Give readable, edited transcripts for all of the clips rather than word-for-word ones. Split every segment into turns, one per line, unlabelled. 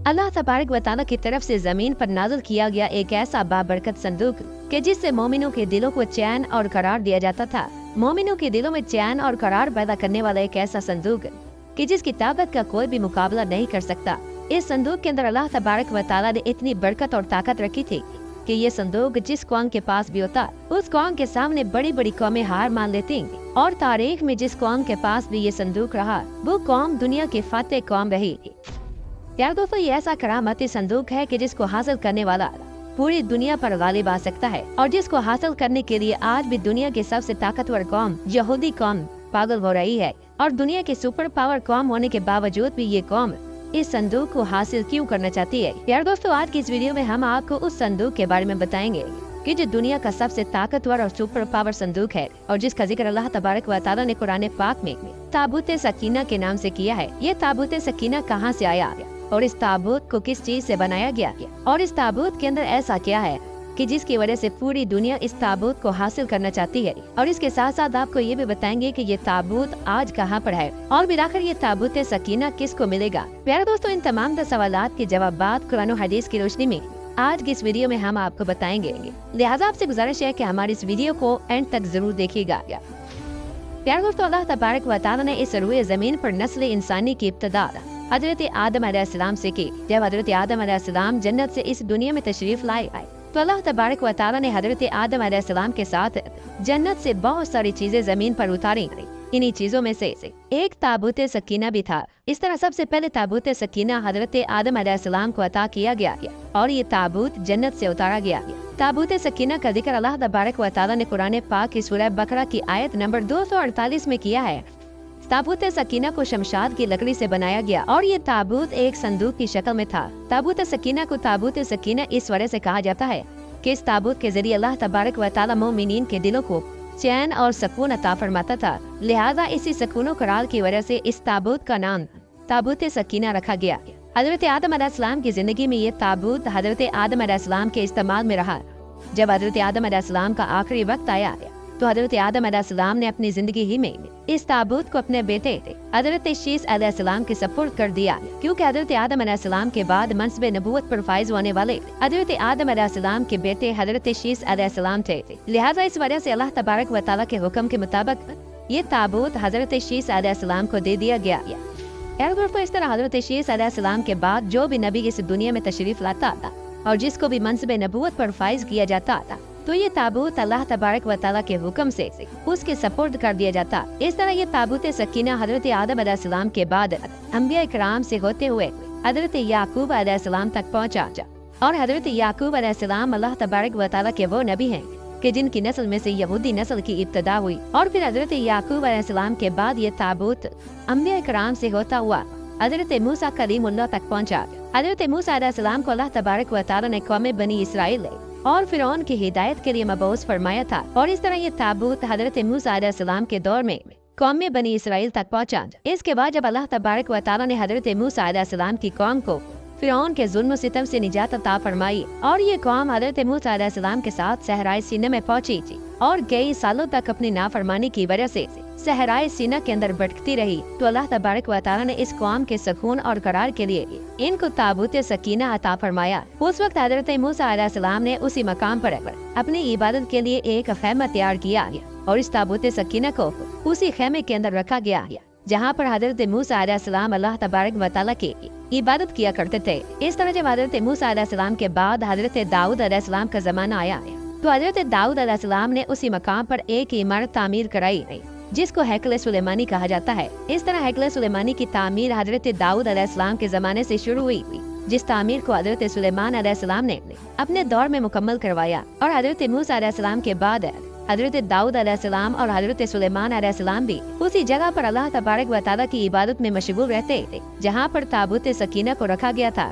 अल्लाह तबारक व तआला की तरफ से जमीन पर नाज़िल किया गया एक ऐसा बाबरकत संदूक कि जिससे मोमिनों के दिलों को चैन और करार दिया जाता था। मोमिनों के दिलों में चैन और करार पैदा करने वाला एक ऐसा संदूक कि जिसकी ताकत का कोई भी मुकाबला नहीं कर सकता। इस संदूक के अंदर अल्लाह तबारक व तआला ने इतनी बरकत और ताकत रखी थी कि ये संदूक जिस कौम के पास भी होता, उस कौम के सामने बड़ी बड़ी कौमें हार मान लेती और तारीख में जिस कौम के पास भी ये संदूक रहा, वो कौम दुनिया की फातेह कौम रही। यार दोस्तों, ये ऐसा करामती संदूक है कि जिसको हासिल करने वाला पूरी दुनिया पर गालिब आ सकता है और जिसको हासिल करने के लिए आज भी दुनिया की सबसे ताकतवर कौम यहूदी कौम पागल हो रही है। और दुनिया की सुपर पावर कौम होने के बावजूद भी ये कौम इस संदूक को हासिल क्यों करना चाहती है। यार दोस्तों, आज की इस वीडियो में हम आपको उस संदूक के बारे में बताएंगे कि जो दुनिया का सबसे ताकतवर और सुपर पावर संदूक है और जिसका जिक्र अल्लाह तबारक व तआला ने कुरान पाक में ताबूत सकीना के नाम से किया है। ये ताबूत सकीना कहाँ से आया और इस ताबूत को किस चीज से बनाया गया और इस ताबूत के अंदर ऐसा क्या है कि जिसकी वजह से पूरी दुनिया इस ताबूत को हासिल करना चाहती है। और इसके साथ साथ आपको ये भी बताएंगे कि ये ताबूत आज कहाँ पर है और फिर आखिर ये ताबूत सकीना किसको मिलेगा। प्यारे दोस्तों, इन तमाम सवालात के जवाब कुरान और हदीस की रोशनी में आज की इस वीडियो में हम आपको बताएंगे। लिहाजा आपसे गुजारिश है कि हमारी इस वीडियो को एंड तक जरूर देखिएगा। प्यारे दोस्तों, अल्लाह तबारक व तआला ने इस रुए जमीन पर नस्ल इंसानी की इब्तिदा हजरत आदम अलैहिस्सलाम से की। जब हजरत आदम अलैहिस्सलाम जन्नत से इस दुनिया में तशरीफ लाए तो अल्लाह तबारक व तआला ने हजरत आदम अलैहिस्सलाम के साथ जन्नत से बहुत सारी चीजें जमीन पर उतारी। इन्हीं चीजों में से एक ताबूत सकीना भी था। इस तरह सबसे पहले ताबूत सकीना हजरत आदम अलैहिस्सलाम को अता किया गया और ये ताबूत जन्नत से उतारा गया। ताबूत सकीना का जिक्र अल्लाह तबारक व तआला ने कुरान पाक की सूरह बकरा की आयत नंबर 248 में किया है। ताबूत सकीना को शमशाद की लकड़ी से बनाया गया और ये ताबूत एक संदूक की शक्ल में था। ताबूत सकीना को ताबूत सकीना इस वजह से कहा जाता है कि इस ताबूत के जरिए अल्लाह तबारक व तआला मोमिनीन के दिलों को चैन और सुकून अता फरमाता था। लिहाजा इसी सुकून करार की वजह से इस ताबूत का नाम ताबूत सकीना रखा गया। हजरत आदम अलैहिस्सलाम की जिंदगी में ये ताबूत हजरत आदम अलैहिस्सलाम के इस्तेमाल में रहा। जब हजरत आदम अलैहिस्सलाम का आखिरी वक्त आया तो हजरत आदम अलैहिस्सलाम ने अपनी जिंदगी ही में इस ताबूत को अपने बेटे हजरत शीस अलैहिस्सलाम के सपुर्द कर दिया, क्योंकि हजरत आदम अलैहिस्सलाम के बाद मनसब नबूवत पर फाइज होने वाले हजरत आदम अलैहिस्सलाम के बेटे हजरत शीस अलैहिस्सलाम थे। लिहाजा इस वजह से अल्लाह तबारक व तआला के हुक्म के मुताबिक ये ताबूत हजरत शीस अलैहिस्सलाम को दे दिया गया। इस तरह हजरत शीस अलैहिस्सलाम के बाद जो भी नबी इस दुनिया में तशरीफ लाता था और जिसको भी मनसब नबूवत पर फाइज किया जाता था तो ये ताबूत अल्लाह तबारक व तआला के हुक्म से उसके सपुर्द कर दिया जाता। इस तरह ये ताबूत सकीना हजरत आदम अलैहिस्सलाम के बाद अंबिया इकराम से होते हुए हजरत याकूब अलैहिस्सलाम तक पहुँचा और हजरत याकूब अलैहिस्सलाम अल्लाह तबारक व तआला के वो नबी हैं कि जिनकी नस्ल में से यहूदी नस्ल की इब्तिदा हुई। और फिर हजरत याकूब अलैहिस्सलाम के बाद ये ताबूत अंबिया इकराम से होता हुआ हजरत मूसा कलीमुल्लाह तक पहुँचा। हजरत मूसा अलैहिस्सलाम को अल्लाह तबारक व तआला ने कौम बनी इसराइल और फिरौन की हिदायत के लिए मबऊस फरमाया था। और इस तरह ये ताबूत हजरत मूसा अलैहिस्सलाम के दौर में कौम बनी इसराइल तक पहुंचा। इसके बाद जब अल्लाह तबारक व तआला ने हजरत मूसा अलैहिस्सलाम की कौम को फिरौन के जुल्म सितम से निजात अता फरमाई और ये कौम हजरत मूसा अलैहिस्सलाम के साथ सहराए सीना में पहुंची और कई सालों तक अपनी नाफरमानी की वजह से सहराए सीना के अंदर भटकती रही, तो अल्लाह तबारक व तआला ने इस कौम के सुकून और करार के लिए इनको ताबूत सकीना अता फरमाया। उस वक्त हजरत मूसा अलैहिस्सलाम ने उसी मकाम पर अपनी इबादत के लिए एक खैमा तैयार किया और इस ताबूत सकीना को उसी खैमे के अंदर रखा गया जहाँ पर हजरत मूसा अलैहिस्सलाम अल्लाह तबारक व तआला की इबादत किया करते थे। इस तरह जब हजरत मूसा अलैहिस्सलाम के बाद हजरत दाऊद अलैहिस्सलाम का जमाना आया तो हजरत दाऊद अलैहिस्सलाम ने उसी मकाम पर एक इमारत तामीर कराई जिसको हैकल सुलेमानी कहा जाता है। इस तरह हैकल सुलेमानी की तामीर हजरत दाऊद अलैहिस्सलाम के जमाने से शुरू हुई, जिस तामीर को हजरत सुलेमान अलैहिस्सलाम ने अपने दौर में मुकम्मल करवाया। और हजरत मूसा अलैहिस्सलाम के बाद हजरत दाऊद अलैहिस्सलाम और हजरत सुलेमान अलैहिस्सलाम भी उसी जगह पर अल्लाह तबारक व तआला की इबादत में मशगूल रहते जहाँ पर ताबूत सकीना को रखा गया था।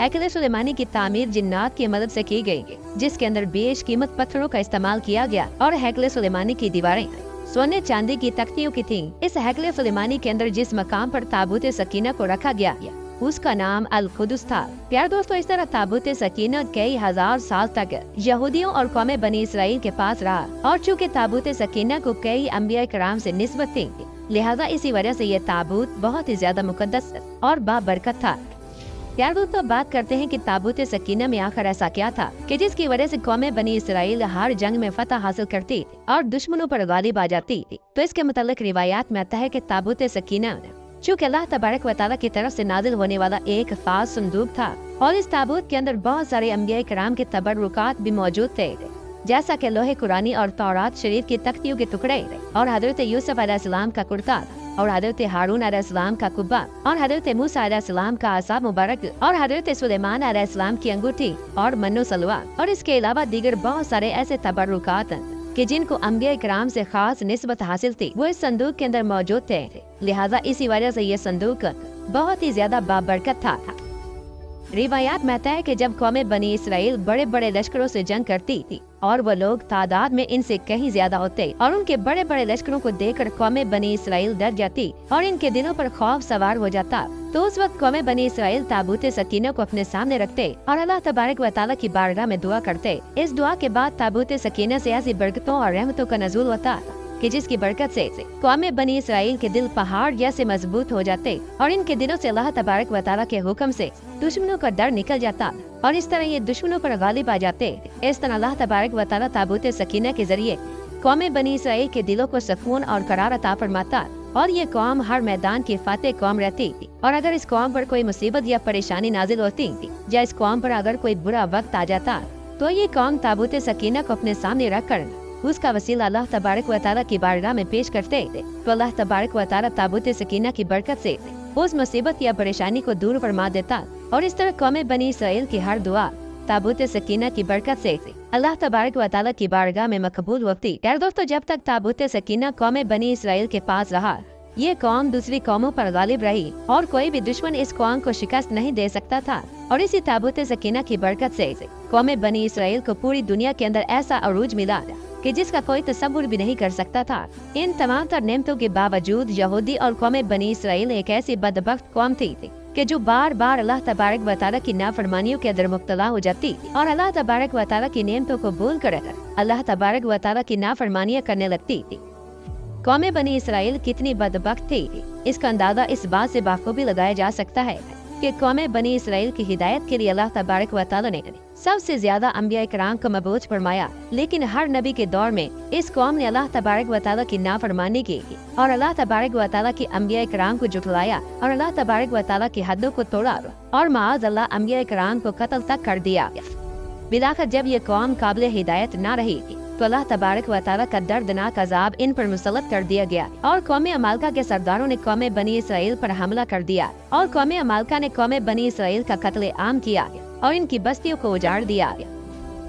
हैकल सुलेमानी की तामीर जिन्नात की मदद से की गई, जिसके अंदर बेशकीमत पत्थरों का इस्तेमाल किया गया और हैकल सुलेमानी की दीवारें सोने चांदी की तख्तियों की थीं। इस हैकल सुलेमानी के अंदर जिस मकाम पर ताबूत सकीना को रखा गया उसका नाम अल कुदस था। प्यार दोस्तों, इस तरह ताबूत सकीना कई हजार साल तक यहूदियों और कौम बनी इसराइल के पास रहा और चूँकि ताबूत सकीना को कई अंबिया कराम से निस्बत थी, लिहाजा इसी वजह से ये ताबूत बहुत ही ज्यादा मुकद्दस और बाबरकत था। यार दोस्तों, अब बात करते हैं कि ताबूत सकीना में आखिर ऐसा क्या था कि जिसकी वजह से कौम बनी इसराइल हर जंग में फतह हासिल करती और दुश्मनों पर गालिब आ जाती। तो इसके मुतालिक रिवायात में आता है कि ताबूत सकीना चूँकि अल्लाह तबारक व तआला की तरफ से नाजिल होने वाला एक खास संदूक था और इस ताबूत के अंदर बहुत सारे अंबिया कराम के तबर्रुकात भी मौजूद थे, जैसा कि लोहे कुरानी और तौरात शरीफ की तख्तियों के टुकड़े और हजरत यूसुफ अलैहिस्सलाम का कुर्ता और हजरत हारून अलैहिस्सलाम का कुब्बा और हजरत मूसा अलैहिस्सलाम का आसा मुबारक और हजरत सुलेमान अलैहिस्सलाम की अंगूठी और मन्नो सलवा और इसके अलावा दीगर बहुत सारे ऐसे तबर्रुकात कि जिनको अंबिया कराम से खास निस्बत हासिल थी वो इस संदूक के अंदर मौजूद थे। लिहाजा इसी वजह से ये संदूक बहुत ही ज्यादा बाबरकत था। रिवायात में आता है कि जब कौम बनी इसराइल बड़े बड़े लश्करों से जंग करती थी और वो लोग तादाद में इनसे कहीं ज्यादा होते और उनके बड़े बड़े लश्करों को देखकर कौम बनी इसराइल डर जाती और इनके दिलों पर खौफ सवार हो जाता, तो उस वक्त कौम बनी इसराइल ताबूत सकीना को अपने सामने रखते और अल्लाह तबारक व तआला की बारगाह में दुआ करते। इस दुआ के बाद ताबूत सकीना से ऐसी बरकतों और रहमतों का नज़ूल होता कि जिसकी बरकत से कौम बनी इसराइल के दिल पहाड़ जैसे मजबूत हो जाते और इनके दिलों से अल्लाह तबारक व तआला के हुक्म से दुश्मनों का डर निकल जाता और इस तरह ये दुश्मनों पर गालिब आ जाते। इस तरह अल्लाह तबारक व तआला ताबूत सकीना के जरिए कौम बनी इसराइल के दिलों को सुकून और करार अता फरमाता और ये कौम हर मैदान की फातेह कौम रहती थी। और अगर इस कौम पर कोई मुसीबत या परेशानी नाजिल होती या इस कौम पर अगर कोई बुरा वक्त आ जाता तो ये कौम ताबूत सकीना को अपने सामने रखकर उसका वसीला अल्लाह तबारक व तआला की बारगाह में पेश करते तो अल्लाह तबारक व तआला ताबूत सकीना की बरकत से उस मुसीबत या परेशानी को दूर फरमा देता और इस तरह कौम बनी इसराइल की हर दुआ ताबूत सकीना की बरकत से अल्लाह तबारक व तआला की बारगाह में मकबूल होती। यार दोस्तों, जब तक ताबूत सकीना कौम बनी इसराइल के पास रहा ये कौम दूसरी कौमों पर गालिब रही और कोई भी दुश्मन इस कौम को शिकस्त नहीं दे सकता था। और इसी ताबूत सकीना की बरकत से कौम बनी इसराइल को पूरी दुनिया के अंदर ऐसा अरूज मिला कि जिसका कोई तसव्वुर भी नहीं कर सकता था। इन तमाम तर नेमतों के बावजूद यहूदी और कौम बनी इसराइल एक ऐसी बदबख्त कौम थी कि जो बार बार अल्लाह तबारक व तआला की नाफरमानियों के अंदर मुब्तला हो जाती और अल्लाह तबारक व तआला की नेमतों को भूल कर अल्लाह तबारक व तआला की नाफरमानियां करने लगती थी। कौम बनी इसराइल कितनी बदबख्त थी इसका अंदाजा इस बात से बाखूबी लगाया जा सकता है कि कौम बनी इसराइल की हिदायत के लिए अल्लाह तबारक व तआला ने सबसे ज्यादा अंबिया कराम को मबूज फरमाया, लेकिन हर नबी के दौर में इस कौम ने अल्लाह तबारक व तआला की नाफरमानी की और अल्लाह तबारक व तआला की अंबिया कराम को झुठलाया और अल्लाह तबारक व तआला की हदों को तोड़ा और माअज़ अल्लाह अंबिया कराम को कत्ल तक कर दिया। बिलाखिर जब ये कौम काबिल हिदायत न रही तो अल्लाह तबारक व तआला का दर्दनाक अजाब इन पर मुसल्लत कर दिया गया और कौम अमालका के सरदारों ने कौम बनी इसराइल पर हमला कर दिया और कौम अमालका ने कौम बनी इसराइल का कत्ले आम किया और इनकी बस्तियों को उजाड़ दिया।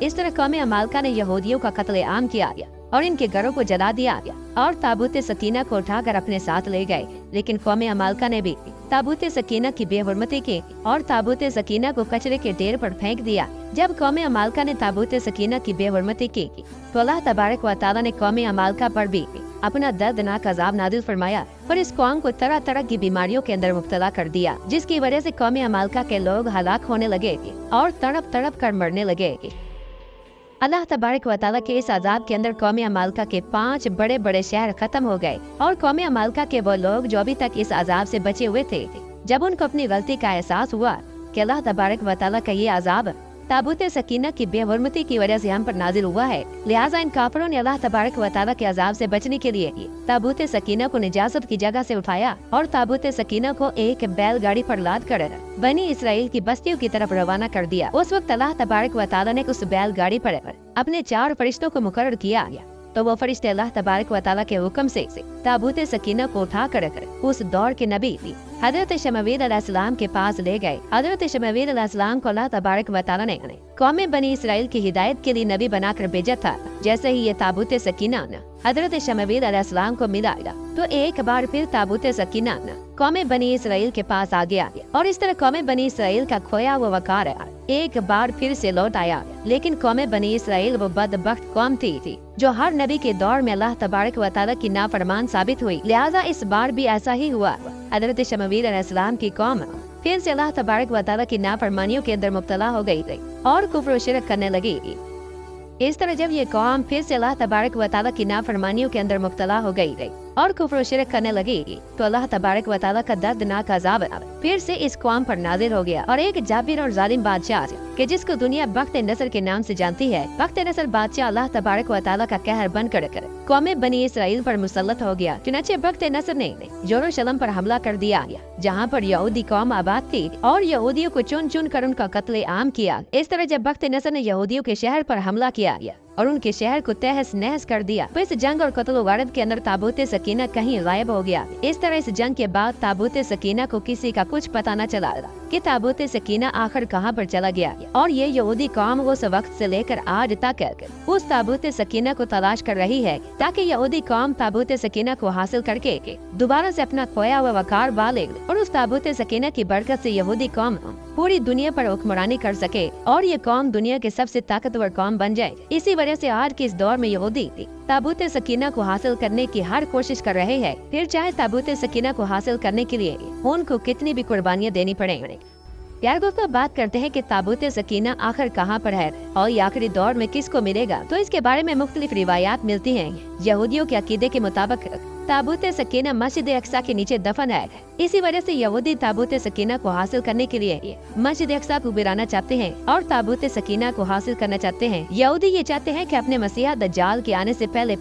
इस तरह कौम अमालका ने यहूदियों का कत्ले आम किया और इनके घरों को जला दिया और ताबूत सकीना को उठाकर अपने साथ ले गए। लेकिन कौम अमालका ने भी ताबूत सकीना की बेहुरमती की और ताबूत सकीना को कचरे के ढेर पर फेंक दिया। जब कौम अमालका ने ताबूत सकीना की बेहुरमती की तो अल्लाह तबारक व तआला ने कौम अमालका पर भी अपना दर्दनाक अजाब नाजिल फरमाया और इस कौम को तरह तरह की बीमारियों के अंदर मुब्तला कर दिया, जिसकी वजह से कौम अमालका के लोग हलाक होने लगे और तड़प तड़प कर मरने लगे। अल्लाह तबारक व तआला के इस अजाब के अंदर कौम अमालका के 5 बड़े बड़े शहर खत्म हो गए और कौम अमालका के वो लोग जो अभी तक इस अजाब से बचे हुए थे, जब उनको अपनी गलती का एहसास हुआ कि अल्लाह तबारक व तआला का ये अजाब ताबूत सकीना की बेहुरमती की वजह से हम पर नाजिल हुआ है, लिहाजा इन काफिरों ने अल्लाह तबारक व तआला के अजाब से बचने के लिए ताबूत सकीना को निजात की जगह से उठाया और ताबूत सकीना को एक बैलगाड़ी पर लाद कर बनी इसराइल की बस्तियों की तरफ रवाना कर दिया। उस वक्त अल्लाह तबारक व तआला ने उस बैलगाड़ी पर अपने 4 फरिश्तों को मुकर्रर किया तो वो फरिश्ते अल्लाह तबारक व तआला के हुक्म से ताबूत सकीना को उठा कर उस दौर के नबी हजरत शमवेल अलैहिस्सलाम के पास ले गए। हजरत शमवेल अलैहिस्सलाम को अल्लाह तबारक व तआला ने कौम बनी इसराइल की हिदायत के लिए नबी बनाकर भेजा था। जैसे ही ये ताबूत सकीना हजरत शमवेल अलैहिस्सलाम को मिला तो एक बार फिर ताबूत सकीना कौम बनी इसराइल के पास आ गया और इस तरह कौम बनी इसराइल का खोया हुआ वकार एक बार फिर से लौट आया। लेकिन कौम बनी इसराइल वो बदबख्त कौम थी जो हर नबी के दौर में अल्लाह तबारक व तआला की नाफरमान साबित हुई, लिहाजा इस बार भी ऐसा ही हुआ। हजरत शमवेल अलैहिस्सलाम की कौम फिर से अल्लाह तबारक व तआला की नाफरमानियों के अंदर मुब्तला हो गई और कुफ्र व शिरक करने लगी। इस तरह जब ये कौम फिर से अल्लाह तबारक व तआला की नाफरमानियों के अंदर मुब्तला हो गई और कुफ्र शिरक करने लगी तो अल्लाह तबारक व तआला का दर्दनाक अज़ाब फिर से इस कौम पर नाज़िल हो गया। और एक जाबिर और जालिम बादशाह कि जिसको दुनिया बख्त नसर के नाम से जानती है, बख्त नसर बादशाह अल्लाह तबारक व तआला का कहर बन कर कौम बनी इसराइल पर मुसल्लत हो गया। चुनाचे बख्त नसर ने यरूशलेम पर हमला कर दिया, जहाँ पर यहूदी कौम आबाद थी और यहूदियों को चुन चुन कर उनका कत्ले आम किया। इस तरह जब बख्त नसर ने यहूदियों के शहर पर हमला किया और उनके शहर को तहस नहस कर दिया, तो इस जंग और कत्ल वारद के अंदर ताबूत सकीना कहीं गायब हो गया। इस तरह इस जंग के बाद ताबूत सकीना को किसी का कुछ पता न चला कि ताबूत सकीना आखिर कहाँ पर चला गया। और ये यहूदी कौम उस वक्त से लेकर आज तक उस ताबूत सकीना को तलाश कर रही है, ताकि यहूदी कौम ताबूत सकीना को हासिल करके दोबारा से अपना खोया हुआ वकार बाले और उस ताबूत सकीना की बरकत से यहूदी कौम पूरी दुनिया पर हुक्मरानी कर सके और ये कौम दुनिया के सबसे ताकतवर कौम बन जाए। इसी वजह से आज के इस दौर में यहूदी ताबूत सकीना को हासिल करने की हर कोशिश कर रहे हैं, फिर चाहे ताबूत सकीना को हासिल करने के लिए उनको कितनी भी कुर्बानियां देनी पड़े। प्यार दोस्तों, बात करते हैं कि ताबूत सकीना आखिर कहाँ पर है और ये आखिरी दौर में किसको मिलेगा। तो इसके बारे में मुख्तलिफ रिवायात मिलती हैं। यहूदियों के अकीदे के मुताबिक ताबूत सकीना मस्जिद अक्सा के नीचे दफन है। इसी वजह से यहूदी ताबूत सकीना को हासिल करने के लिए मस्जिद अक्सा को गिराना चाहते हैं और ताबूत सकीना को हासिल करना चाहते हैं। यहूदी ये चाहते हैं कि अपने मसीहा दज्जाल के आने से पहले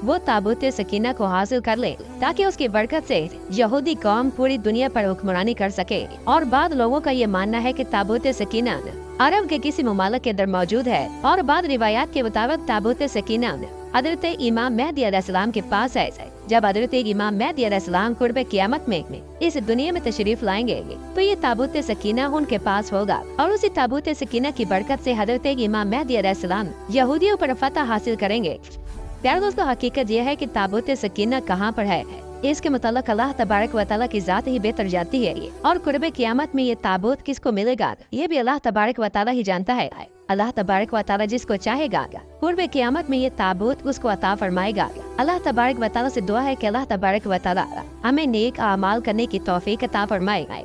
वो ताबूत सकीना को हासिल कर ले, ताकि उसकी बरकत से यहूदी कौम पूरी दुनिया पर हुक्मरानी कर सके। और बाद लोगों का ये मानना है कि ताबूत सकीना अरब के किसी मुमालिक के अंदर मौजूद है। और बाद रिवायात के मुताबिक ताबूत सकीना हजरत इमाम मेहदी अलैहिस्सलाम के पास है। जब हजरत इमाम मेहदी अलैहिस्सलाम कुर्ब क़यामत में इस दुनिया में तशरीफ लाएंगे, तो ये ताबूत सकीना उनके पास होगा और उसी ताबूत सकीना की बरकत से हजरत इमाम मेहदी अलैहिस्सलाम यहूदियों पर फतह हासिल करेंगे। प्यारे दोस्तों, हकीकत यह है कि ताबूत सकीना कहाँ पर है, इसके मुताल्लिक़ अल्लाह तबारक व तआला की ज़ात ही बेहतर जानती है। और कुर्ब क़यामत में ये ताबूत किसको मिलेगा, ये भी अल्लाह तबारक व तआला ही जानता है। अल्लाह तबारक व तआला जिसको चाहेगा कुर्ब क़यामत में ये ताबूत उसको अता फरमाएगा। अल्लाह तबारक व तआला से दुआ है कि अल्लाह तबारक व तआला हमें नेक आमाल करने की तौफीक अता फरमाए।